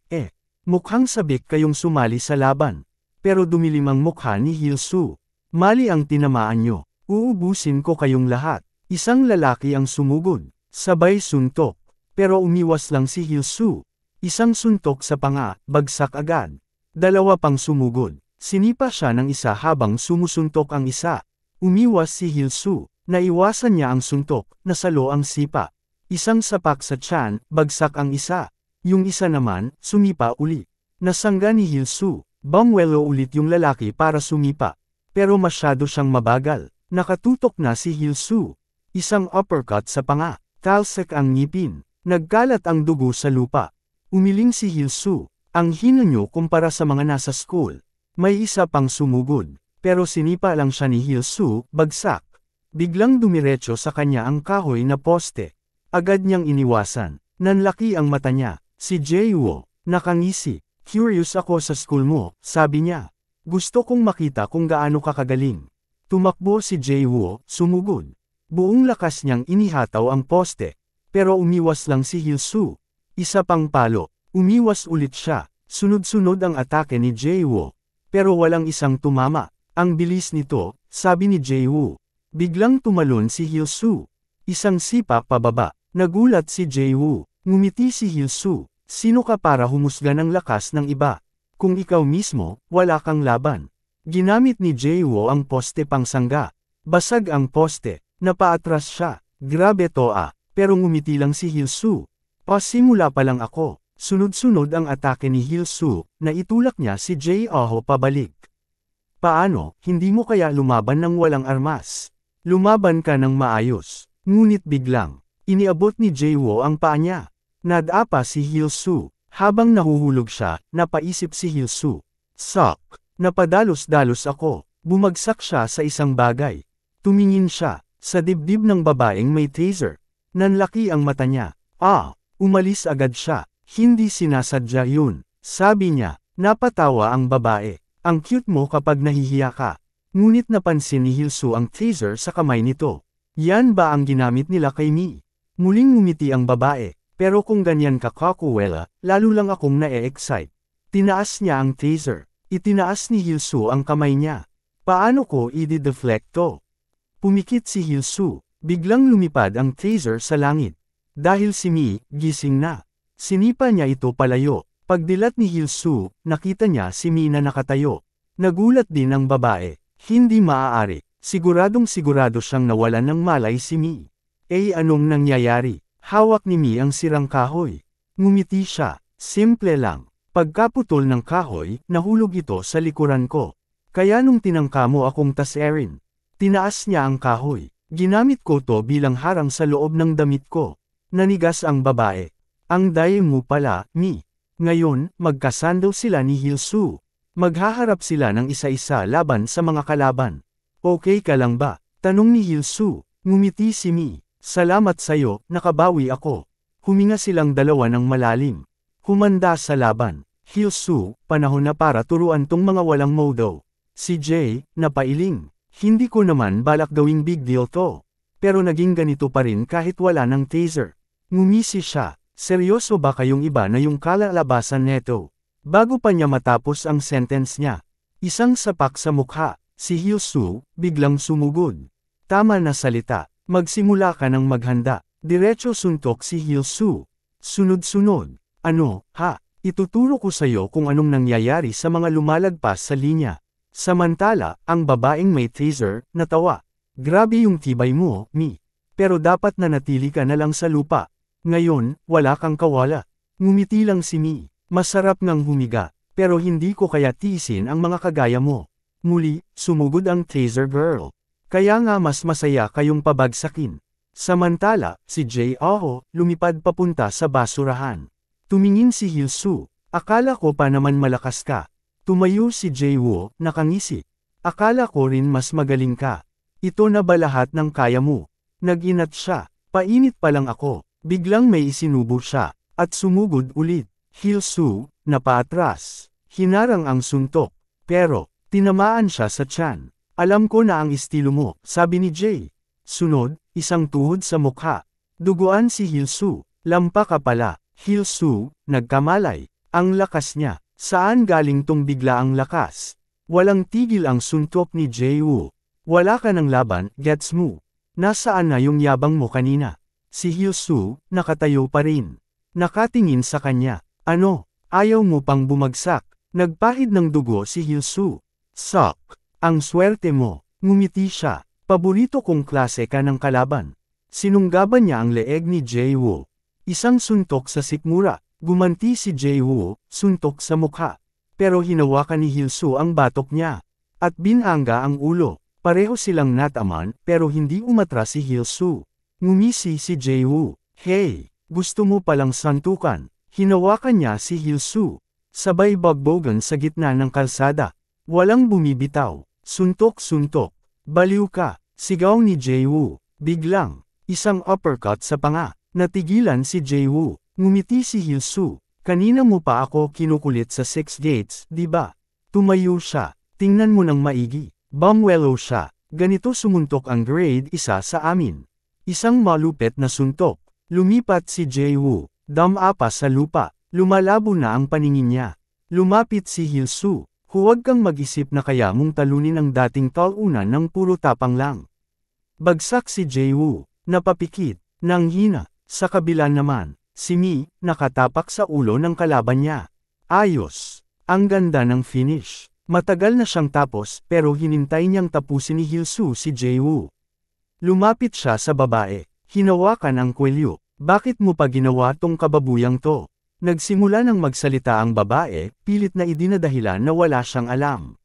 Mukhang sabik kayong sumali sa laban. Pero dumilim ang mukha ni Hyul-soo. Mali ang tinamaan nyo. Uubusin ko kayong lahat. Isang lalaki ang sumugod. Sabay suntok. Pero umiwas lang si Hyul-soo. Isang suntok sa panga, bagsak agad. Dalawa pang sumugod. Sinipa siya ng isa habang sumusuntok ang isa. Umiwas si Hyul-soo. Naiwasan niya ang suntok, nasalo ang sipa. Isang sapak sa tiyan, bagsak ang isa. Yung isa naman, sumipa uli. Nasangga ni Hilsu. Bumwelo ulit yung lalaki para sumipa. Pero masyado siyang mabagal. Nakatutok na si Hilsu. Isang uppercut sa panga. Talsik ang ngipin. Nagkalat ang dugo sa lupa. Umiling si Hilsu. Ang hina nyo kumpara sa mga nasa school. May isa pang sumugod. Pero sinipa lang siya ni Hilsu, bagsak. Biglang dumiretso sa kanya ang kahoy na poste. Agad niyang iniwasan. Nanlaki ang mata niya. Si Jae-woo, nakangisi. Curious ako sa school mo, sabi niya. Gusto kong makita kung gaano ka kagaling. Tumakbo si Jae-woo, sumugod. Buong lakas niyang inihataw ang poste. Pero umiwas lang si Hilsu. Isa pang palo. Umiwas ulit siya. Sunod-sunod ang atake ni Jae-woo. Pero walang isang tumama. Ang bilis nito, sabi ni Jae-woo. Biglang tumalon si Hilsu. Isang sipa pababa. Nagulat si Jae-woo. Ngumiti si Hilsu. Sino ka para humusga ng lakas ng iba? Kung ikaw mismo, wala kang laban. Ginamit ni Jae-woo ang poste pangsangga. Basag ang poste. Napaatras siya. Grabe to ah. Pero ngumiti lang si Hilsu. Pasimula pa lang ako. Sunod-sunod ang atake ni Hilsu, na itulak niya si Jae-woo pabalik. Paano, hindi mo kaya lumaban ng walang armas? Lumaban ka ng maayos. Ngunit biglang, iniabot ni Jae-woo ang paa niya. Nadapa si Hilsu. Habang nahuhulog siya, napaisip si Hilsu. Sok! Napadalos-dalos ako. Bumagsak siya sa isang bagay. Tumingin siya, sa dibdib ng babaeng may taser. Nanlaki ang mata niya. Umalis agad siya. Hindi sinasadya yun. Sabi niya, napatawa ang babae. Ang cute mo kapag nahihiya ka. Ngunit napansin ni Hilsu ang taser sa kamay nito. Yan ba ang ginamit nila kay Mi? Muling ngumiti ang babae. Pero kung ganyan ka kakuwela, lalo lang akong na-e-excite. Tinaas niya ang taser. Itinaas ni Hilsu ang kamay niya. Paano ko i-deflect to? Pumikit si Hilsu. Biglang lumipad ang taser sa langit. Dahil si Mi, gising na. Sinipa niya ito palayo. Pagdilat ni Hilsu, nakita niya si Mi na nakatayo. Nagulat din ang babae. Hindi maaari. Siguradong sigurado siyang nawalan ng malay si Mi. Anong nangyayari? Hawak ni Mi ang sirang kahoy. Ngumiti siya. Simple lang. Pagkaputol ng kahoy, nahulog ito sa likuran ko. Kaya nung tinangka mo akong taserin, tinaas niya ang kahoy. Ginamit ko to bilang harang sa loob ng damit ko. Nanigas ang babae. Ang daye mo pala, Mi. Ngayon, magkasando sila ni Hilsu. Maghaharap sila ng isa-isa laban sa mga kalaban. Okay ka lang ba? Tanong ni Hilsu. Ngumiti si Mi. Salamat sayo, nakabawi ako. Huminga silang dalawa ng malalim. Humanda sa laban. Hilsu, panahon na para turuan tong mga walang modo. Si Jae, napailing. Hindi ko naman balak gawing big deal to. Pero naging ganito pa rin kahit wala ng taser. Ngumisi siya. Seryoso ba kayong iba na yung kalalabasan neto? Bago pa niya matapos ang sentence niya. Isang sapak sa mukha. Si Hilsu, biglang sumugod. Tama na salita. Magsimula ka ng maghanda. Diretso suntok si Hilsu. Sunod-sunod. Ano, ha? Ituturo ko sa'yo kung anong nangyayari sa mga lumalagpas sa linya. Samantala, ang babaeng may taser, natawa. Grabe yung tibay mo, Mi. Pero dapat nanatili ka na lang sa lupa. Ngayon, wala kang kawala. Ngumiti lang si Mi. Masarap ngang humiga. Pero hindi ko kaya tiisin ang mga kagaya mo. Muli, sumugod ang taser girl. Kaya nga mas masaya kayong pabagsakin. Samantala, si Jae-woo, lumipad papunta sa basurahan. Tumingin si Hilsu. Akala ko pa naman malakas ka. Tumayo si Jae-woo, nakangisi. Akala ko rin mas magaling ka. Ito na ba lahat ng kaya mo? Nag-inat siya. Painit pa lang ako. Biglang may isinubo siya. At sumugod ulit. Hilsu, napaatras. Hinarang ang suntok. Pero, tinamaan siya sa tiyan. Alam ko na ang estilo mo, sabi ni Jae. Sunod, isang tuhod sa mukha. Duguan si Hilsu. Lampa ka pala. Hilsu, nagkamalay. Ang lakas niya. Saan galing tong bigla ang lakas? Walang tigil ang suntok ni Jae-woo. Wala ka ng laban, gets mo. Nasaan na yung yabang mo kanina? Si Hilsu, nakatayo pa rin. Nakatingin sa kanya. Ano, ayaw mo pang bumagsak? Nagpahid ng dugo si Hilsu. Sok. Ang swerte mo. Ngumiti siya. Paborito kong klase ka ng kalaban. Sinunggaban niya ang leeg ni Jae-woo. Isang suntok sa sikmura. Gumanti si Jae-woo, suntok sa mukha. Pero hinawakan ni Hilsu ang batok niya. At binangga ang ulo. Pareho silang nataman, pero hindi umatras si Hilsu. Ngumisi si Jae-woo. Hey, gusto mo palang santukan? Hinawakan niya si Hilsu. Sabay bagbogan sa gitna ng kalsada. Walang bumibitaw. Suntok-suntok. Baliw ka, sigaw ni Jae-woo. Biglang, isang uppercut sa panga. Natigilan si Jae-woo. Ngumiti si Hilsu. Kanina mo pa ako kinukulit sa 6 gates, di ba? Tumayo siya. Tingnan mo ng maigi. Bumwelo siya. Ganito sumuntok ang grade 1 sa amin. Isang malupit na suntok. Lumipat si Jae-woo. Damapa sa lupa. Lumalabo na ang paningin niya. Lumapit si Hilsu. Huwag kang mag-isip na kaya mong talunin ang dating talunan ng puro tapang lang. Bagsak si Jae-woo. Napapikit. Nang hina. Sa kabila naman, si Mi, nakatapak sa ulo ng kalaban niya. Ayos. Ang ganda ng finish. Matagal na siyang tapos pero hinintay niyang tapusin ni Hilsu si Jae-woo. Lumapit siya sa babae. Hinawakan ang kwelyo. Bakit mo pa ginawa tong kababuyang to? Nagsimula nang magsalita ang babae, pilit na idinadahilan na wala siyang alam.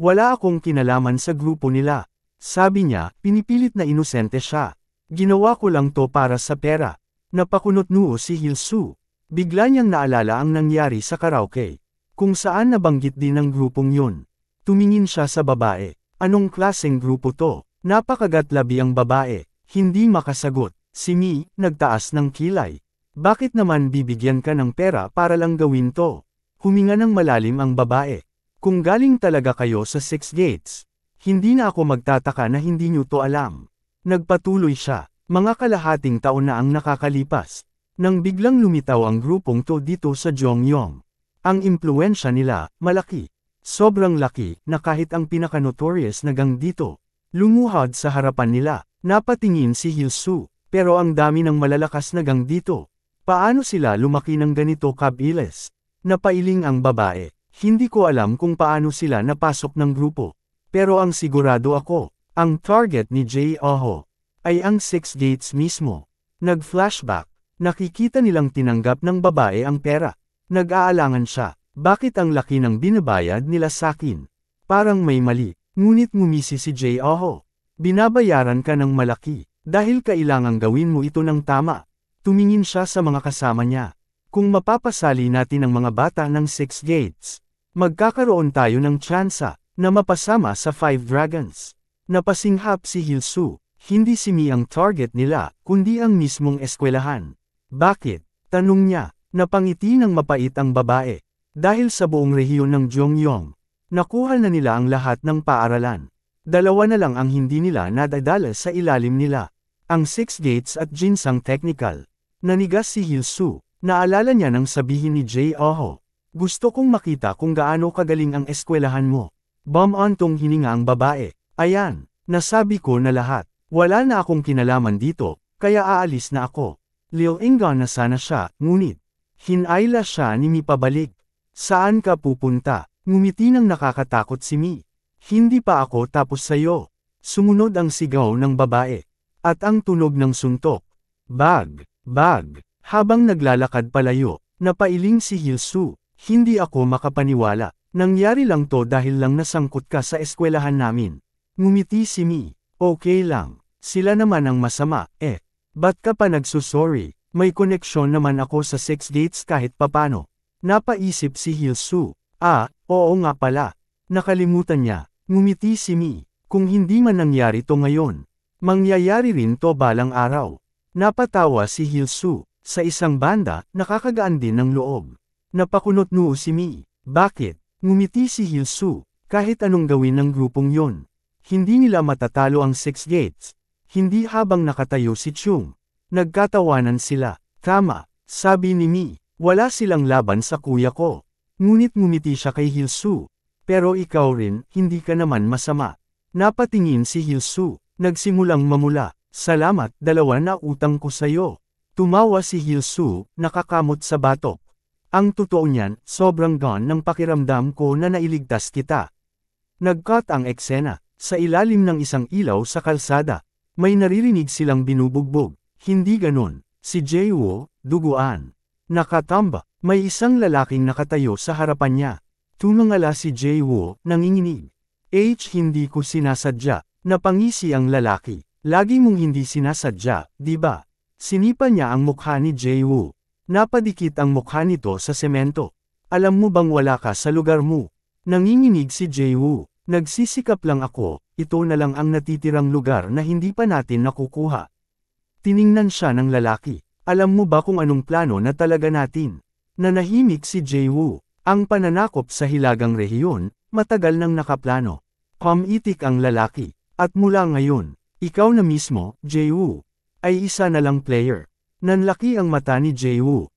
Wala akong kinalaman sa grupo nila. Sabi niya, pinipilit na inosente siya. Ginawa ko lang to para sa pera. Napakunot-noo si Hilsu. Bigla niyang naalala ang nangyari sa karaoke. Kung saan nabanggit din ng grupong yun. Tumingin siya sa babae. Anong klaseng grupo to? Napakagatlabi ang babae. Hindi makasagot. Si Mi, nagtaas ng kilay. Bakit naman bibigyan ka ng pera para lang gawin to? Huminga ng malalim ang babae. Kung galing talaga kayo sa 6 gates, hindi na ako magtataka na hindi niyo to alam. Nagpatuloy siya. Mga kalahating taon na ang nakakalipas. Nang biglang lumitaw ang grupong to dito sa Jongyong. Ang impluwensya nila, malaki. Sobrang laki, na kahit ang pinaka-notorious na gang dito. Lumuhad sa harapan nila. Napatingin si Hilsu. Pero ang dami ng malalakas na gang dito. Paano sila lumaki ng ganito kabilis? Napailing ang babae. Hindi ko alam kung paano sila napasok ng grupo. Pero ang sigurado ako, ang target ni Jae-woo ay ang 6 gates mismo. Nag-flashback. Nakikita nilang tinanggap ng babae ang pera. Nag-aalangan siya. Bakit ang laki ng binabayad nila sakin? Parang may mali. Ngunit ngumisi si Jae-woo. Binabayaran ka ng malaki. Dahil kailangang gawin mo ito ng tama. Tumingin siya sa mga kasama niya. Kung mapapasali natin ang mga bata ng 6 gates, magkakaroon tayo ng tsansa na mapasama sa 5 dragons. Napasinghap si Hilsu. Hindi si Mi ang target nila, kundi ang mismong eskwelahan. Bakit? Tanong niya. Napangiti ng mapait ang babae. Dahil sa buong rehiyon ng Jongyong, nakuha na nila ang lahat ng paaralan. 2 na lang ang hindi nila nadadala sa ilalim nila. Ang 6 gates at Jinsang Technical. Nanigas si Hilsu. Naalala niya nang sabihin ni Jae-woo. Gusto kong makita kung gaano kagaling ang eskwelahan mo. Bumantong hininga ang babae. Ayan, nasabi ko na lahat. Wala na akong kinalaman dito, kaya aalis na ako. Liu-ingga na sana siya, ngunit. Hinayla siya ni Mi pabalik. Saan ka pupunta? Ngumiti ng nakakatakot si Mi. Hindi pa ako tapos sayo. Sumunod ang sigaw ng babae. At ang tunog ng suntok. Bag. Bag. Habang naglalakad palayo, napailing si Hilsu. Hindi ako makapaniwala. Nangyari lang to dahil lang nasangkot ka sa eskwelahan namin. Ngumiti si Mi. Okay lang. Sila naman ang masama, eh. Ba't ka pa nagsusorry? May koneksyon naman ako sa 6 gates kahit papano. Napaisip si Hilsu. Oo nga pala. Nakalimutan niya. Ngumiti si Mi. Kung hindi man nangyari to ngayon, mangyayari rin to balang araw. Napatawa si Hilsu. Sa isang banda, nakakagaan din ng loob. Napakunot-noo si Mi. Bakit? Ngumiti si Hilsu. Kahit anong gawin ng grupong yon, hindi nila matatalo ang 6 gates. Hindi habang nakatayo si Chung. Nagkatawanan sila. Tama, sabi ni Mi. Wala silang laban sa kuya ko. Ngunit ngumiti siya kay Hilsu. Pero ikaw rin, hindi ka naman masama. Napatingin si Hilsu. Nagsimulang mamula. Salamat, 2 na utang ko sayo. Tumawa si Hilsu, nakakamot sa batok. Ang totoo niyan, sobrang gone ng pakiramdam ko na nailigtas kita. Nag-cut ang eksena. Sa ilalim ng isang ilaw sa kalsada, may naririnig silang binubugbog. Hindi ganon. Si Jae-woo, duguan. Nakatamba, may isang lalaking nakatayo sa harapan niya. Tumangala si Jae-woo, nanginginig. Hindi ko sinasadya, napangisi ang lalaki. Lagi mong hindi sinasadya, di ba? Sinipa niya ang mukha ni Jae-woo. Napadikit ang mukha nito sa semento. Alam mo bang wala ka sa lugar mo? Nanginginig si Jae-woo. Nagsisikap lang ako, ito na lang ang natitirang lugar na hindi pa natin nakukuha. Tiningnan siya ng lalaki. Alam mo ba kung anong plano na talaga natin? Nanahimik si Jae-woo. Ang pananakop sa hilagang rehiyon, matagal nang nakaplano. Kumitik ang lalaki. At mula ngayon, ikaw na mismo, Jae-woo, ay isa na lang player. Nanlaki ang mata ni Jae-woo.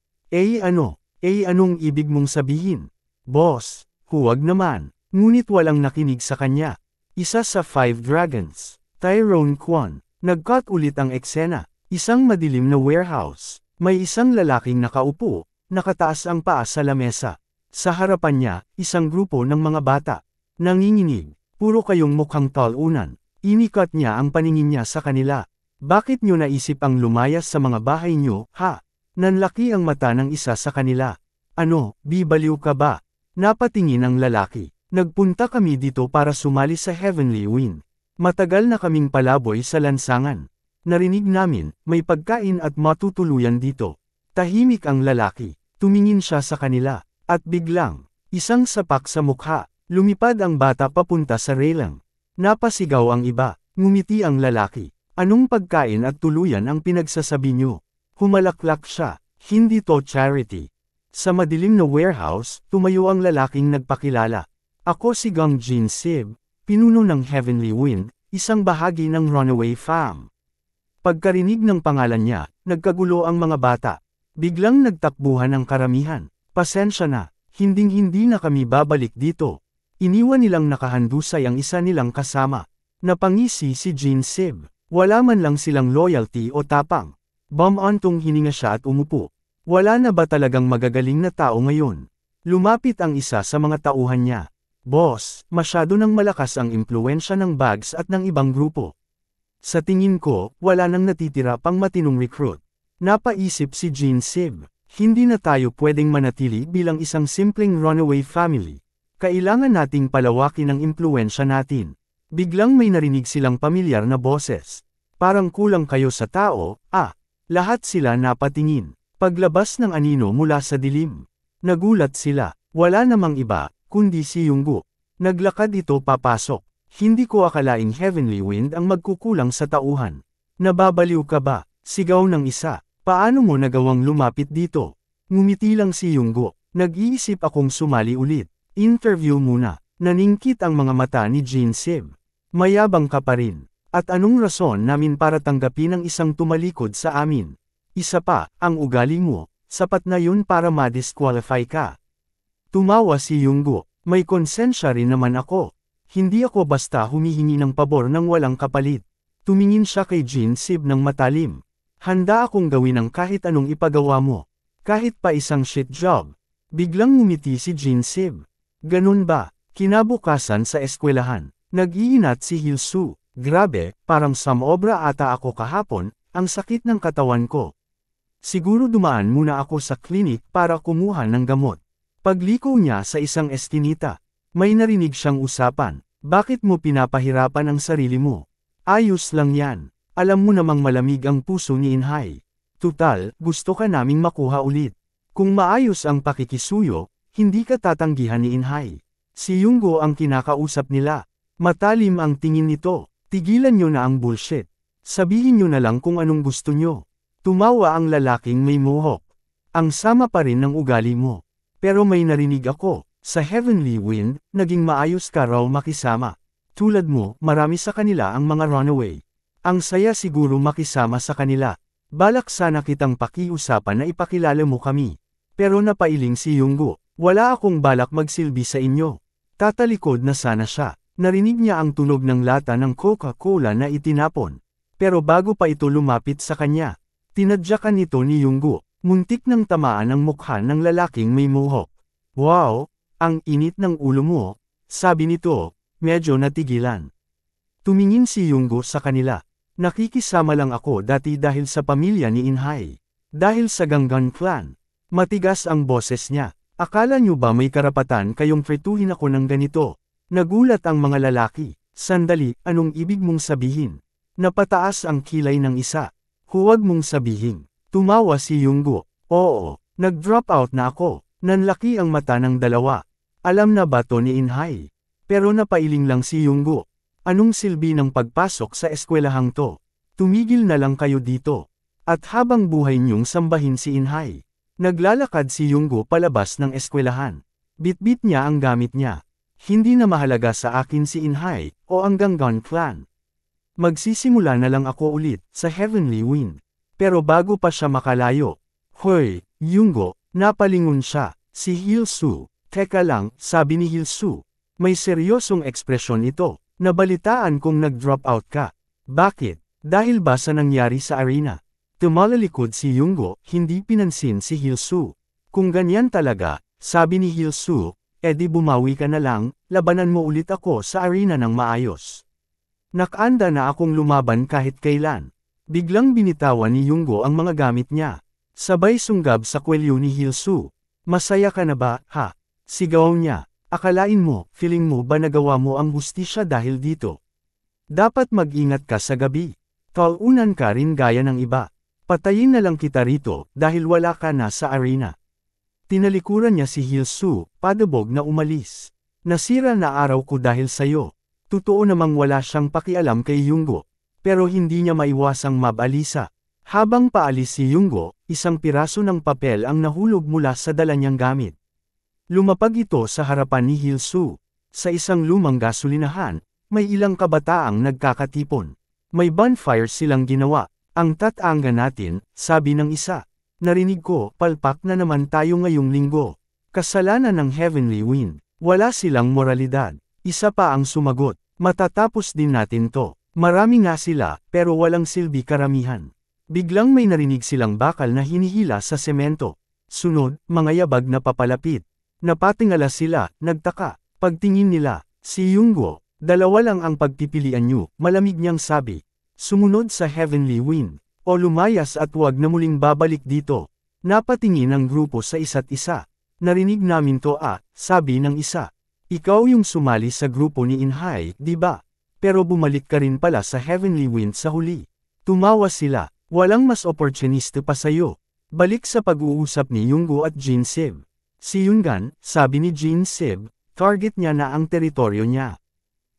Anong ibig mong sabihin? Boss, huwag naman. Ngunit walang nakinig sa kanya. Isa sa 5 Dragons, Tyrone Kwon. Nag-cut ulit ang eksena. Isang madilim na warehouse. May isang lalaking nakaupo, nakataas ang paa sa lamesa. Sa harapan niya, isang grupo ng mga bata. Nanginginig, puro kayong mukhang talunan. Inikat niya ang paningin niya sa kanila. Bakit niyo naisip ang lumayas sa mga bahay niyo, ha? Nanlaki ang mata ng isa sa kanila. Ano, bibaliw ka ba? Napatingin ang lalaki. Nagpunta kami dito para sumali sa Heavenly Wind. Matagal na kaming palaboy sa lansangan. Narinig namin, may pagkain at matutuluyan dito. Tahimik ang lalaki. Tumingin siya sa kanila. At biglang, isang sapak sa mukha. Lumipad ang bata papunta sa railing. Napasigaw ang iba. Ngumiti ang lalaki. Anong pagkain at tuluyan ang pinagsasabi niyo? Humalaklak siya. Hindi to charity. Sa madilim na warehouse, tumayo ang lalaking nagpakilala. Ako si Gang Jin Sib, pinuno ng Heavenly Wind, isang bahagi ng Runaway Fam. Pagkarinig ng pangalan niya, nagkagulo ang mga bata. Biglang nagtakbuhan ang karamihan. Pasensya na, hinding-hindi na kami babalik dito. Iniwan nilang nakahandusay ang isa nilang kasama. Napangisi si Jin Sib. Wala man lang silang loyalty o tapang. Bumantong hininga siya at umupo. Wala na ba talagang magagaling na tao ngayon? Lumapit ang isa sa mga tauhan niya. Boss, masyado nang malakas ang impluwensya ng Bags at ng ibang grupo. Sa tingin ko, wala nang natitira pang matinong recruit. Napaisip si Jin Sib. Hindi na tayo pwedeng manatili bilang isang simpleng runaway family. Kailangan nating palawakin ang impluwensya natin. Biglang may narinig silang pamilyar na boses. Parang kulang kayo sa tao, Lahat sila napatingin. Paglabas ng anino mula sa dilim. Nagulat sila. Wala namang iba, kundi si Yunggu. Naglakad ito papasok. Hindi ko akalaing Heavenly Wind ang magkukulang sa tauhan. Nababaliw ka ba? Sigaw ng isa. Paano mo nagawang lumapit dito? Ngumiti lang si Yunggu. Nag-iisip akong sumali ulit. Interview muna. Naningkit ang mga mata ni Jin Sib. Mayabang ka pa rin. At anong rason namin para tanggapin ang isang tumalikod sa amin? Isa pa, ang ugali mo, sapat na yun para ma-disqualify ka. Tumawa si Yunggu. May konsensya rin naman ako. Hindi ako basta humihingi ng pabor ng walang kapalit. Tumingin siya kay Jin Sib ng matalim. Handa akong gawin ang kahit anong ipagawa mo. Kahit pa isang shit job. Biglang ngumiti si Jin Sib. Ganun ba? Kinabukasan sa eskwelahan. Nag-iinat si Hilsu. Grabe, parang samobra ata ako kahapon, ang sakit ng katawan ko. Siguro dumaan muna ako sa klinik para kumuha ng gamot. Pagliko niya sa isang eskinita, may narinig siyang usapan. Bakit mo pinapahirapan ang sarili mo? Ayos lang yan. Alam mo namang malamig ang puso ni Inhay. Tutal, gusto ka naming makuha ulit. Kung maayos ang pakikisuyo, hindi ka tatanggihan ni Inhay. Si Yunggu ang kinakausap nila. Matalim ang tingin nito. Tigilan nyo na ang bullshit. Sabihin nyo na lang kung anong gusto nyo. Tumawa ang lalaking may mohawk. Ang sama pa rin ng ugali mo. Pero may narinig ako, sa Heavenly Wind, naging maayos ka raw makisama. Tulad mo, marami sa kanila ang mga runaway. Ang saya siguro makisama sa kanila. Balak sana kitang pakiusapan na ipakilala mo kami. Pero napailing si Yunggu. Wala akong balak magsilbi sa inyo. Tatalikod na sana siya. Narinig niya ang tunog ng lata ng Coca-Cola na itinapon. Pero bago pa ito lumapit sa kanya, tinadyakan ito ni Yunggu. Muntik nang tamaan ang mukha ng lalaking may mohawk. Wow, ang init ng ulo mo, sabi nito, medyo natigilan. Tumingin si Yunggu sa kanila. Nakikisama lang ako dati dahil sa pamilya ni Inhay. Dahil sa Ganggan Clan. Matigas ang boses niya. Akala niyo ba may karapatan kayong tretuhin ako ng ganito? Nagulat ang mga lalaki. Sandali, anong ibig mong sabihin? Napataas ang kilay ng isa. Huwag mong sabihin. Tumawa si Yunggo. Oo, nag-drop out na ako. Nanlaki ang mata ng dalawa. Alam na ba to ni Inhay? Pero napailing lang si Yunggo. Anong silbi ng pagpasok sa eskwelahang to? Tumigil na lang kayo dito. At habang buhay niyong sambahin si Inhay. Naglalakad si Yunggo palabas ng eskwelahan. Bitbit niya ang gamit niya. Hindi na mahalaga sa akin si Inhay o ang Ganggan clan. Magsisimula na lang ako ulit sa Heavenly Wind. Pero bago pa siya makalayo. Hoy, Yunggo, napalingon siya. Si Hilsu. Teka lang, sabi ni Hilsu. May seryosong ekspresyon ito. Nabalitaan kong nag-drop out ka. Bakit? Dahil ba sa nangyari sa arena? Tumalalikod si Yunggo, hindi pinansin si Hilsu. Kung ganyan talaga, sabi ni Hilsu, edi bumawi ka na lang, labanan mo ulit ako sa arena ng maayos. Nakanda na akong lumaban kahit kailan. Biglang binitawan ni Yunggo ang mga gamit niya. Sabay sunggab sa kwelyo ni Hilsu. Masaya ka na ba, ha? Sigaw niya. Akalain mo, feeling mo ba nagawa mo ang hustisya dahil dito? Dapat mag-ingat ka sa gabi. Talunan ka rin gaya ng iba. Patayin na lang kita rito dahil wala ka na sa arena. Tinalikuran niya si Hilsu, padabog na umalis. Nasira na araw ko dahil sayo. Totoo namang wala siyang pakialam kay Yunggo. Pero hindi niya maiwasang mabalisa. Habang paalis si Yunggo, isang piraso ng papel ang nahulog mula sa dala niyang gamit. Lumapag ito sa harapan ni Hilsu. Sa isang lumang gasolinahan, may ilang kabataang nagkakatipon. May bonfire silang ginawa. Ang tatanga natin, sabi ng isa. Narinig ko, palpak na naman tayo ngayong linggo. Kasalanan ng Heavenly Wind. Wala silang moralidad. Isa pa ang sumagot. Matatapos din natin to. Marami nga sila, pero walang silbi karamihan. Biglang may narinig silang bakal na hinihila sa semento. Sunod, mga yabag na papalapit. Napatingala sila, nagtaka. Pagtingin nila, si Yunggo, dalawa lang ang pagpipilian niyo, malamig niyang sabi. Sumunod sa Heavenly Wind, o lumayas at huwag na muling babalik dito. Napatingin ang grupo sa isa't isa. Narinig namin to sabi ng isa. Ikaw yung sumali sa grupo ni Inhay, di ba? Pero bumalik ka rin pala sa Heavenly Wind sa huli. Tumawa sila, walang mas opportunista pa sa'yo. Balik sa pag-uusap ni Yunggo at Jin Sib. Si Yungan, sabi ni Jin Sib, target niya na ang teritoryo niya.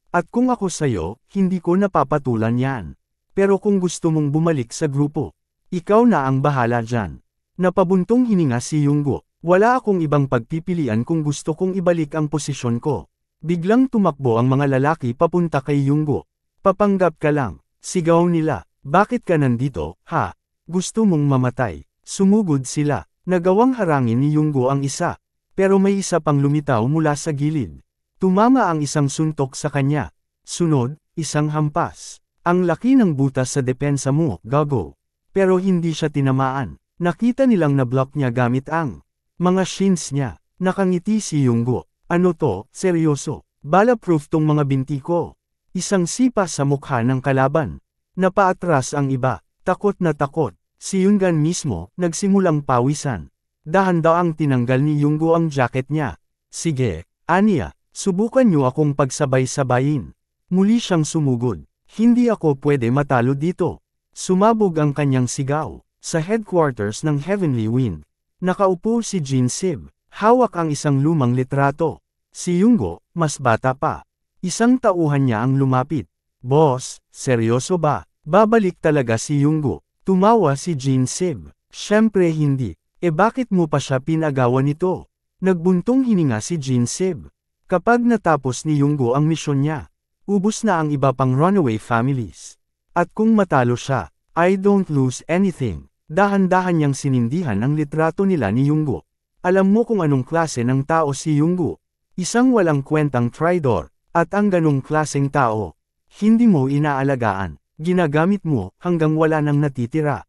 At kung ako sa'yo, hindi ko napapatulan yan. Pero kung gusto mong bumalik sa grupo, ikaw na ang bahala dyan. Napabuntong hininga si Yunggo. Wala akong ibang pagpipilian kung gusto kong ibalik ang posisyon ko. Biglang tumakbo ang mga lalaki papunta kay Yunggo. Papanggap ka lang, sigaw nila. Bakit ka nandito, ha? Gusto mong mamatay? Sumugod sila. Nagawang harangin ni Yunggo ang isa. Pero may isa pang lumitaw mula sa gilid. Tumama ang isang suntok sa kanya. Sunod, isang hampas. Ang laki ng butas sa depensa mo, gago. Pero hindi siya tinamaan. Nakita nilang na-block niya gamit ang mga shins niya. Nakangiti si Yunggo. Ano to, seryoso? Bala-proof tong mga binti ko. Isang sipa sa mukha ng kalaban. Napaatras ang iba. Takot na takot. Si Yungan mismo, nagsimulang pawisan. Dahan-daang tinanggal ni Yunggo ang jacket niya. Sige, Anya, subukan niyo akong pagsabay-sabayin. Muli siyang sumugod. Hindi ako pwede matalo dito. Sumabog ang kanyang sigaw. Sa headquarters ng Heavenly Wind, nakaupo si Jin Sib. Hawak ang isang lumang litrato. Si Yunggo, mas bata pa. Isang tauhan niya ang lumapit. Boss, seryoso ba? Babalik talaga si Yunggo. Tumawa si Jin Sib. Siyempre hindi. Bakit mo pa siya pinagawa nito? Nagbuntong hininga si Jin Sib. Kapag natapos ni Yunggo ang misyon niya, ubos na ang iba pang runaway families. At kung matalo siya, I don't lose anything. Dahan-dahan niyang sinindihan ang litrato nila ni Yunggo. Alam mo kung anong klase ng tao si Yunggo. Isang walang kwentang traidor. At ang ganong klaseng tao, hindi mo inaalagaan. Ginagamit mo hanggang wala nang natitira.